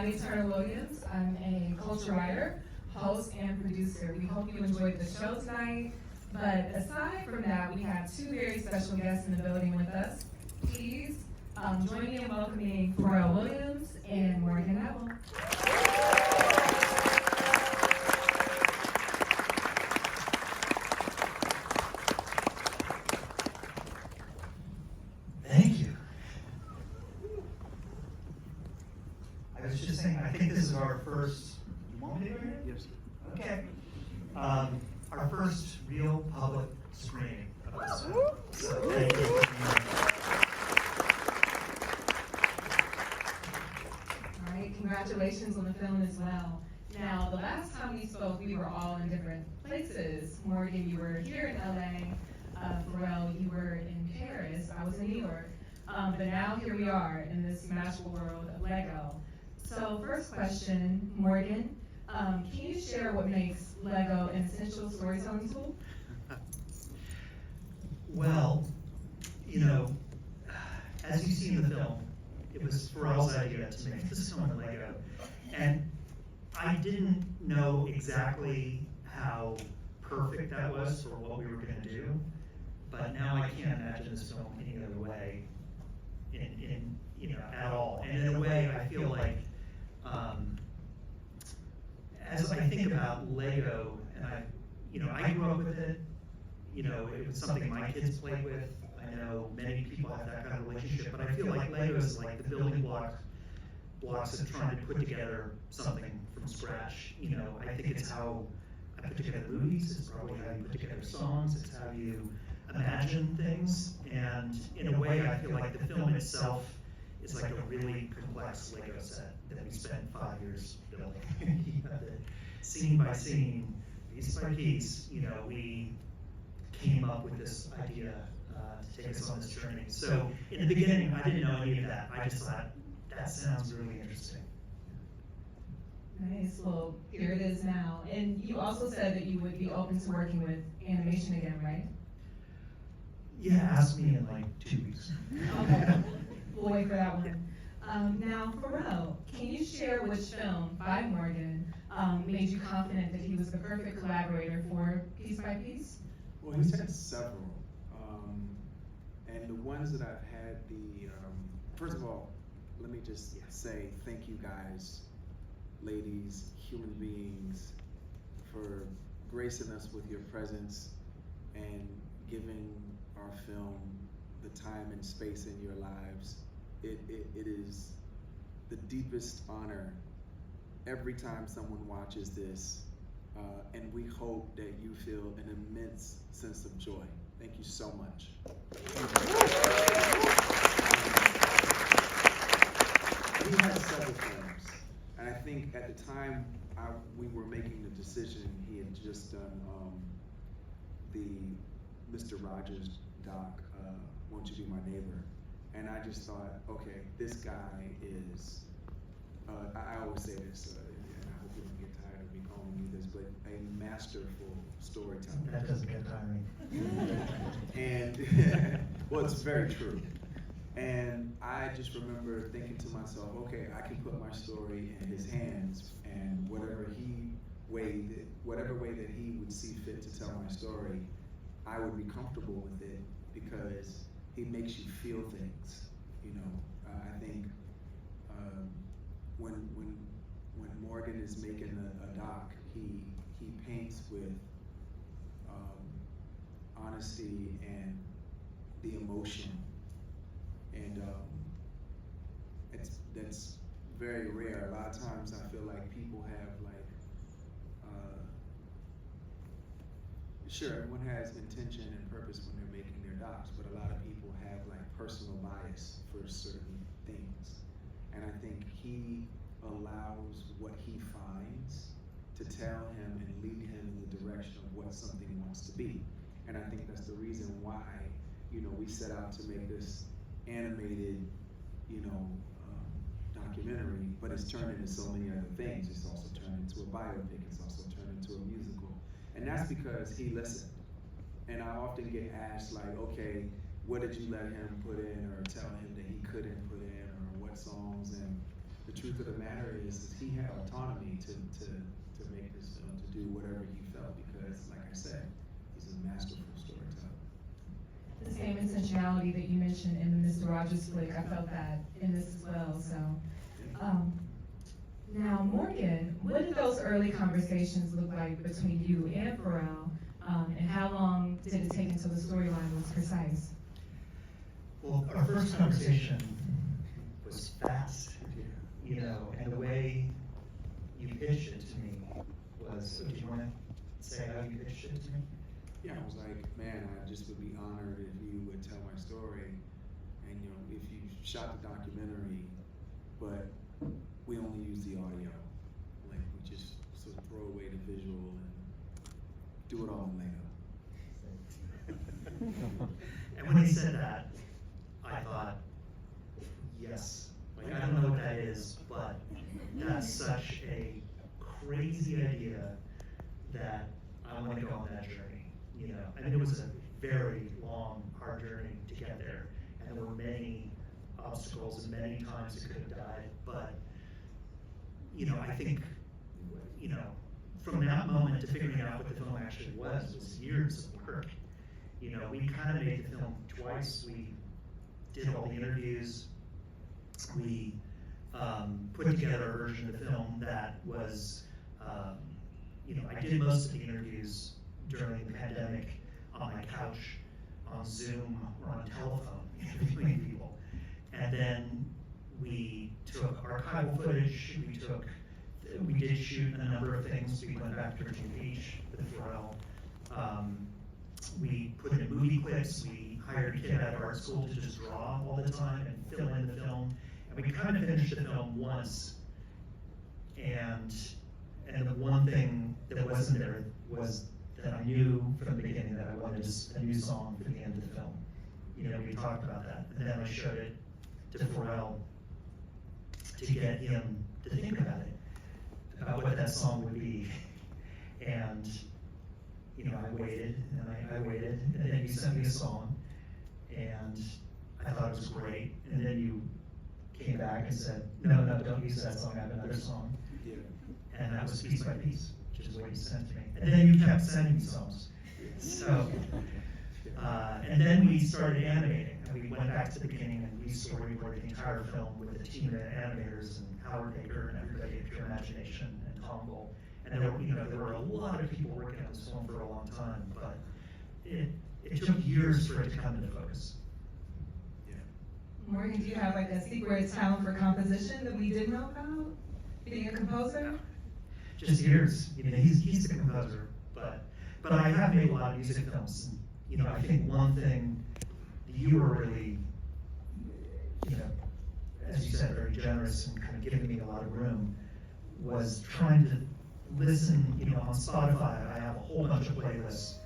My name is Pharrell Williams. I'm a culture writer, host, and producer. We hope you enjoyed the show tonight. But aside from that, we have two very special guests in the building with us. Please join me in welcoming Pharrell Williams and Morgan Neville. Thank you. I was just saying, I think this is our first, you want me to do it? Yes. Okay. Our first real public screening of this film. So thank you. All right, congratulations on the film as well. Now, the last time we spoke, we were all in different places. Morgan, you were here in LA. Pharrell, you were in Paris. I was in New York. But now here we are in this magical world of Lego. So first question, Morgan, can you share what makes Lego an essential storytelling tool? Well, you know, as you see in the film, it was Pharrell's idea to make this film in Lego. And I didn't know exactly how perfect that was for what we were going to do, but now I can't imagine this film any other way, at all. And in a way, I feel like, as I think about Lego, and I grew up with it. It was something my kids played with. I know many people have that kind of relationship, but I feel like Lego is like the building blocks of trying to put together something from scratch. I think it's how I put together movies. It's probably how you put together songs. It's how you imagine things. And in a way, I feel like the film itself is like a really complex Lego set that we spent 5 years building. Scene by scene, piece by piece, we came up with this idea to take us on this journey. So in the beginning, I didn't know any of that. I just thought, that sounds really interesting. Nice, well, here it is now. And you also said that you would be open to working with animation again, right? Yeah, ask me in like 2 weeks. Okay, we'll wait for that one. Now, Pharrell, can you share which film by Morgan made you confident that he was the perfect collaborator for Piece by Piece? Well, he's had several. And the ones that I've had first of all, let me just say thank you guys, ladies, human beings, for gracing us with your presence and giving our film the time and space in your lives. It is the deepest honor every time someone watches this, and we hope that you feel an immense sense of joy. Thank you so much. We had several films, and I think at the time we were making the decision, he had just done the Mr. Rogers doc, Won't You Be My Neighbor? And I just thought, okay, this guy is, I always say this, and I hope you don't get tired of me calling you this, but a masterful storyteller. That doesn't get tiring. And, well, it's very true. And I just remember thinking to myself, okay, I can put my story in his hands, and whatever way that he would see fit to tell my story, I would be comfortable with it because he makes you feel things. I think when Morgan is making a doc, he paints with honesty and the emotion, and that's very rare. A lot of times I feel like people have sure, everyone has intention and purpose when they're making their docs, but a lot of people have personal bias for certain things. And I think he allows what he finds to tell him and lead him in the direction of what something wants to be. And I think that's the reason why, we set out to make this animated, documentary, but it's turned into so many other things. It's also turned into a biopic, it's also turned into a musical. And that's because he listened. And I often get asked okay, what did you let him put in or tell him that he couldn't put in, or what songs? And the truth of the matter is he had autonomy to make this film, to do whatever he felt, because, like I said, he's a masterful storyteller. The same intentionality that you mentioned in the Mr. Rogers flick, I felt that in this as well. So, now Morgan, what did those early conversations look like between you and Pharrell, and how long did it take until the storyline was precise? Well, our first conversation was fast, you know, and the way you pitched it to me was, do you want to say how you pitched it to me? Yeah, I was like, man, I just would be honored if you would tell my story, and you know, if you shot the documentary, but we only use the audio, like we just sort of throw away the visual and do it all in Lego. And when he said that, I thought, yes. Like, I don't know what that is, but that's such a crazy idea that I want to go on that journey. You know, I mean, it was a very long, hard journey to get there, and there were many obstacles and many times it could have died. But you know, I think, you know, from that moment to figuring out what the film actually was years of work. You know, we kind of made the film twice. We did all the interviews. We put together a version of the film that was, you know, I did most of the interviews during the pandemic on my couch, on Zoom, or on telephone, interviewing people. And then we took archival footage, we did shoot a number of things. We went back to Virginia Beach with Pharrell. We put in movie clips. We hired a kid at art school to just draw all the time and fill in the film. And we kind of finished the film once. And the one thing that wasn't there was that I knew from the beginning that I wanted a new song for the end of the film. You know, we talked about that. And then I showed it to Pharrell to get him to think about it, about what that song would be. And, you know, I waited, and I waited, and then you sent me a song, and I thought it was great. And then you came back and said, no, don't use that song, I have another song. Yeah. And that was Piece by Piece, which is what you sent to me. And then you kept sending me songs. So, and then we started animating, and we went back to the beginning, and we storyboarded the entire film with a team of animators, and Howard Baker, and everybody at Pure Imagination, and Tom Gold. And there were, you know, there were a lot of people working on this film for a long time, but it took years for it to come into focus. Yeah. Morgan, do you have like a secret talent for composition that we didn't know about? Being a composer? Just years. You know, he's the composer, but I have made a lot of music films. And, you know, I think one thing you were really, you know, as you said, very generous and kind of giving me a lot of room, was trying to listen. You know, on Spotify, I have a whole bunch of playlists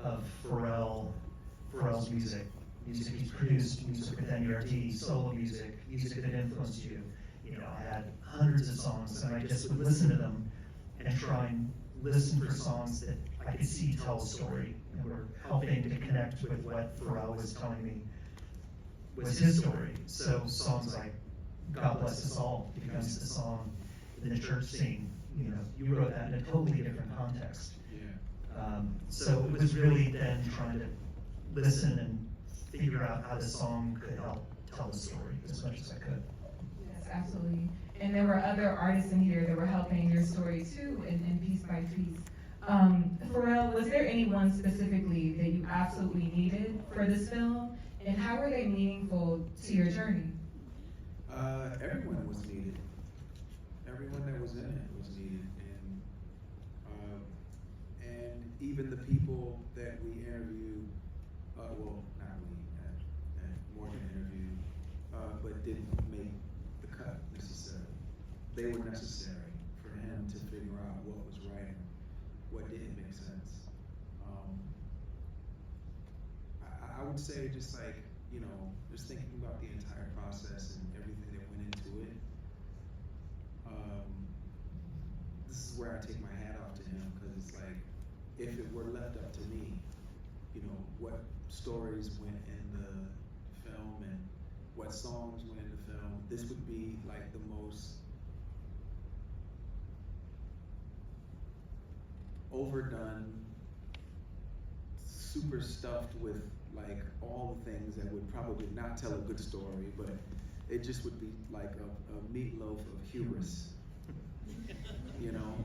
of Pharrell's music he's produced, music with NERD, solo music that influenced you. You know, I had hundreds of songs, and I just would listen to them and try and listen for songs that I could see tell a story and were helping to connect with what Pharrell was telling me was his story. So songs like God Bless Us All becomes the song in the church scene. You know, you wrote that in a totally different context. Yeah. So it was really then trying to listen and figure out how the song could help tell the story as much as I could. Yes, absolutely. And there were other artists in here that were helping your story too, in Piece by Piece. Pharrell, was there anyone specifically that you absolutely needed for this film? And how were they meaningful to your journey? Everyone was needed. Everyone that was in it was needed, and even the people that we interviewed, well, not we, at Morgan interviewed, but didn't make the cut necessarily. They were necessary for him to figure out what was right and what didn't make sense. I would say just like, you know, just thinking about the entire process and everything that went into it, this is where I take my hat off to him, because it's like, if it were left up to me, you know, what stories went in the film and what songs went in the film. This would be like the most overdone, super stuffed with like all the things that would probably not tell a good story, but it just would be like a meatloaf of hubris. You know,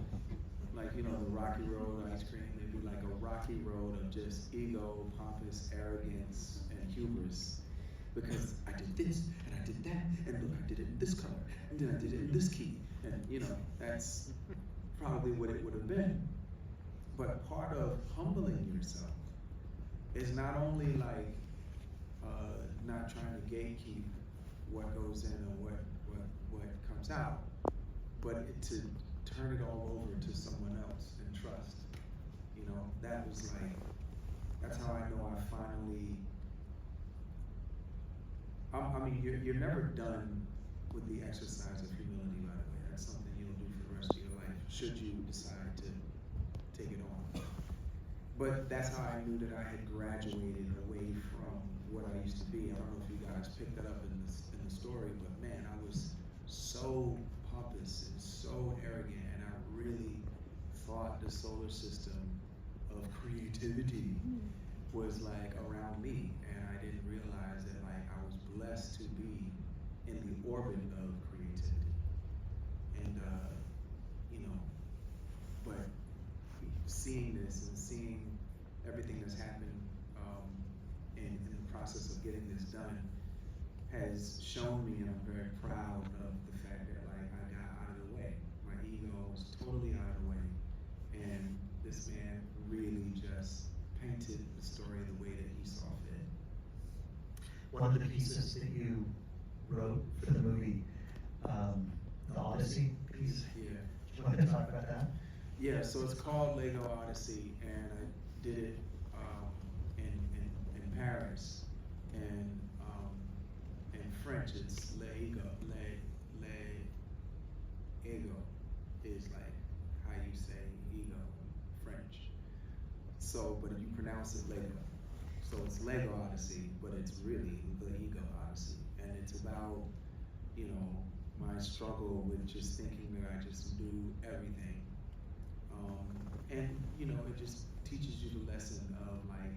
like, you know, the Rocky Road ice cream, it'd be like a rocky road of just ego, pompous arrogance, and hubris. Because I did this, and I did that, and look, I did it in this color, and then I did it in this key. And, you know, that's probably what it would have been. But part of humbling yourself is not only like not trying to gatekeep what goes in and what comes out, but to turn it all over to someone else and trust. You know, that was like, that's how I know I finally, I mean, you're never done with the exercise of humility, by the way. That's something you'll do for the rest of your life, should you decide to take it on. But that's how I knew that I had graduated away from what I used to be. I don't know if you guys picked that up in the story, but man, I was so pompous and so arrogant, and I really thought the solar system of creativity was like around me, and I didn't realize that like I was blessed to be in the orbit of creativity. And you know, but seeing this and seeing everything that's happened in the process of getting this done has shown me, and I'm very proud of the fact that like I got out of the way. My ego was totally out of the way, and this man really just painted the story the way that he saw fit. One of the pieces that you wrote for the movie, the Odyssey piece. Yeah. Do you want to talk about that? Yeah, so it's called Lego Odyssey, and I did it in Paris, and in French it's Lego. Lego is like how you say ego in French. So, but you pronounce it Lego. So it's Lego Odyssey, but it's really the Ego Odyssey, and it's about, you know, my struggle with just thinking that I just knew everything. And you know, it just teaches you the lesson of like,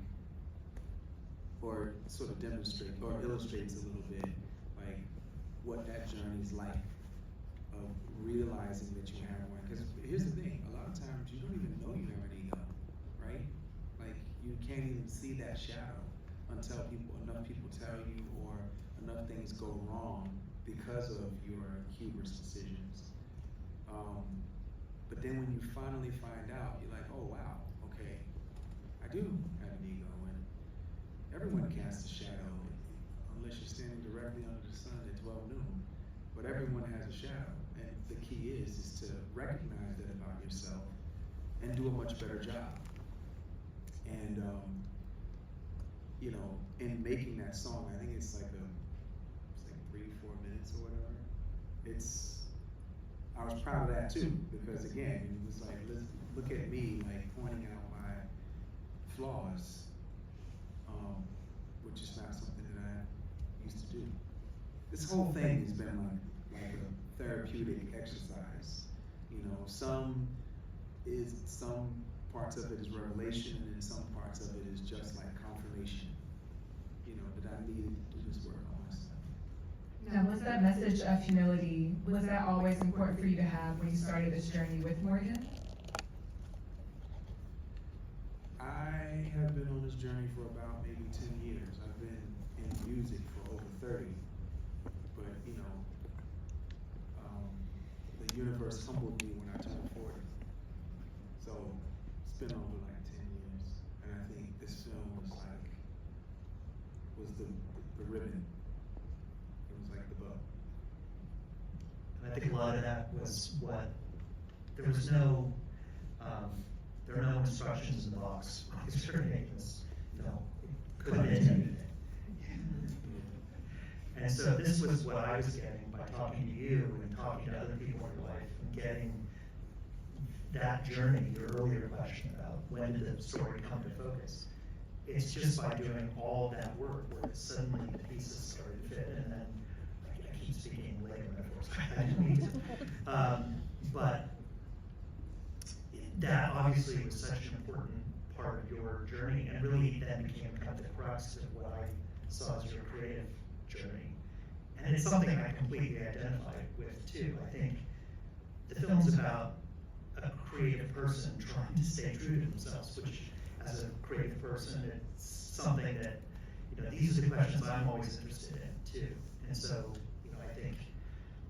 or sort of demonstrates or illustrates a little bit like what that journey is like of realizing that you have one. Because here's the thing, a lot of times you don't even know you have an ego, right? Like you can't even see that shadow until enough people tell you, or enough things go wrong because of your hubris decisions. But then when you finally find out, you're like, oh wow, okay, I do have an ego, and everyone casts a shadow, unless you're standing directly under the sun at 12 noon, but everyone has a shadow, and the key is to recognize that about yourself and do a much better job. And you know, in making that song, I think it's like 3-4 minutes or whatever. I was proud of that too, because again, it was like, look at me, like pointing out my flaws, which is not something that I used to do. This whole thing has been like a therapeutic exercise. You know, some parts of it is revelation, and then some parts of it is just like confirmation. You know, that I needed to do this work on myself. Now, was that message of humility, was that always important for you to have when you started this journey with Morgan? I have been on this journey for about maybe 10 years. I've been in music for over 30. But, you know, the universe humbled me when I turned 40. So it's been over like 10 years. And I think this film was the ribbon. It was like the bow. And I think a lot of that was there was no, there are no instructions in the box. It's this, you know, could have been anything. And so this was what I was getting by talking to you and talking to other people in your life, and getting that journey, your earlier question about when did the story come to focus. it's just by doing all that work where suddenly the pieces started to fit, and then I keep speaking Lego metaphors. I don't need to. But that obviously was such an important part of your journey, and really then became kind of the crux of what I saw as your creative journey. And it's something I completely identify with too. I think the film's about a creative person trying to stay true to themselves, which as a creative person, it's something that, these are the questions I'm always interested in too. And so, I think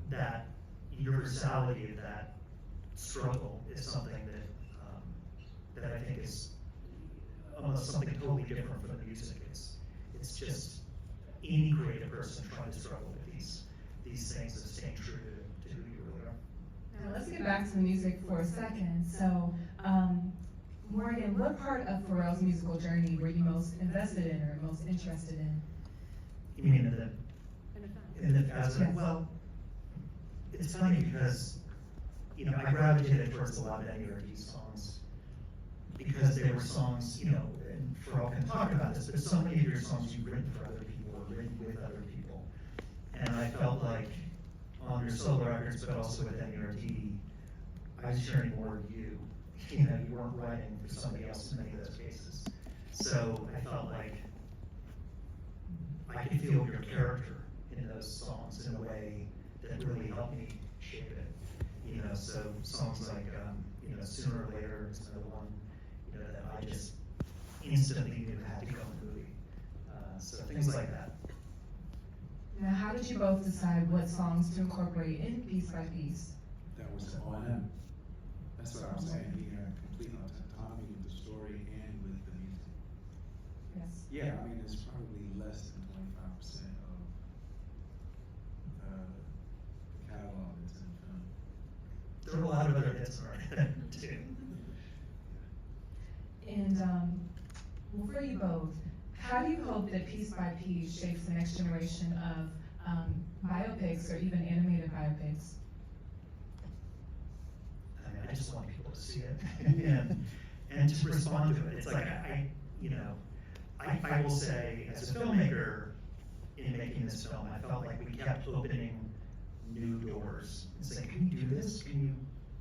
that universality of that struggle is something that I think is almost something totally different from the music. It's just any creative person trying to struggle with these things of staying true to who you really are. Now let's get back to the music for a second. So, Morgan, what part of Pharrell's musical journey were you most invested in or most interested in? You mean well, it's funny because, I gravitated towards a lot of NERD songs because they were songs, and Pharrell can talk about this, but so many of your songs you've written for other people or written with other people. And I felt like on your solo records, but also with NERD, I was hearing more of you. You weren't writing for somebody else in many of those cases. So I felt like I could feel your character in those songs in a way that really helped me shape it. So songs like, Sooner or Later is another one, that I just instantly knew had to go in the movie. So things like that. Now, how did you both decide what songs to incorporate in Piece by Piece? That was on him. That's what I was saying. He had complete autonomy with the story and with the music. Yes. Yeah, I mean, it's probably less than 25% of the catalog that's in the film. There are a lot of other hits on it too. And well, for you both, how do you hope that Piece by Piece shapes the next generation of biopics or even animated biopics? I just want people to see it and to respond to it. It's like I will say, as a filmmaker, in making this film, I felt like we kept opening new doors and saying, can you do this? Can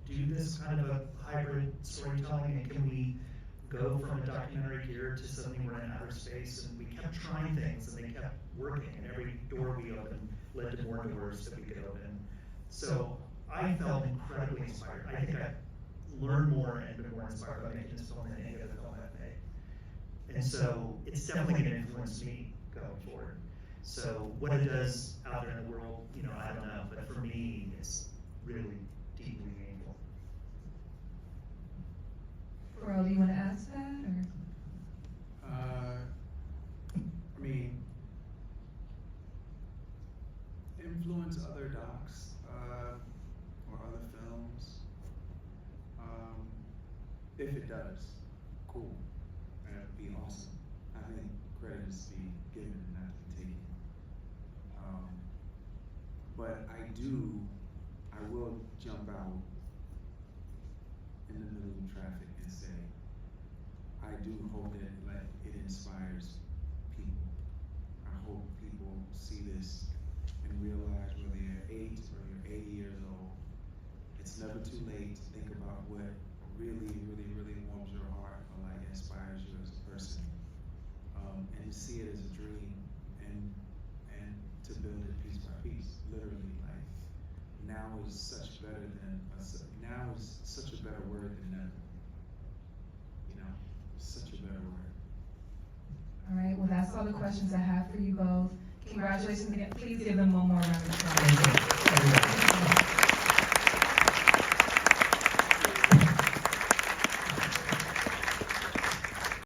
you do this kind of a hybrid storytelling? And can we go from a documentary here to suddenly we're in outer space? And we kept trying things, and they kept working. And every door we opened led to more doors that we could open. So I felt incredibly inspired. I think I learned more and been more inspired by making this film than any other film I've made. And so it's definitely going to influence me going forward. So what it does out there in the world, I don't know. But for me, it's really deeply meaningful. Pharrell, do you want to add to that? I mean, influence other docs or other films. If it does, cool. That'd be awesome. I think credit is to be given and not to be taken. But I will jump out in the middle of traffic and say, I do hope that it inspires people. I hope people see this and realize whether you're 8 or you're 80 years old, it's never too late to think about what really, really, really warms your heart or inspires you as a person. And to see it as a dream and to build it piece by piece, literally. Now is such a better word than never. Such a better word. All right, well, that's all the questions I have for you both. Congratulations again. Please give them one more round of applause. Thank you.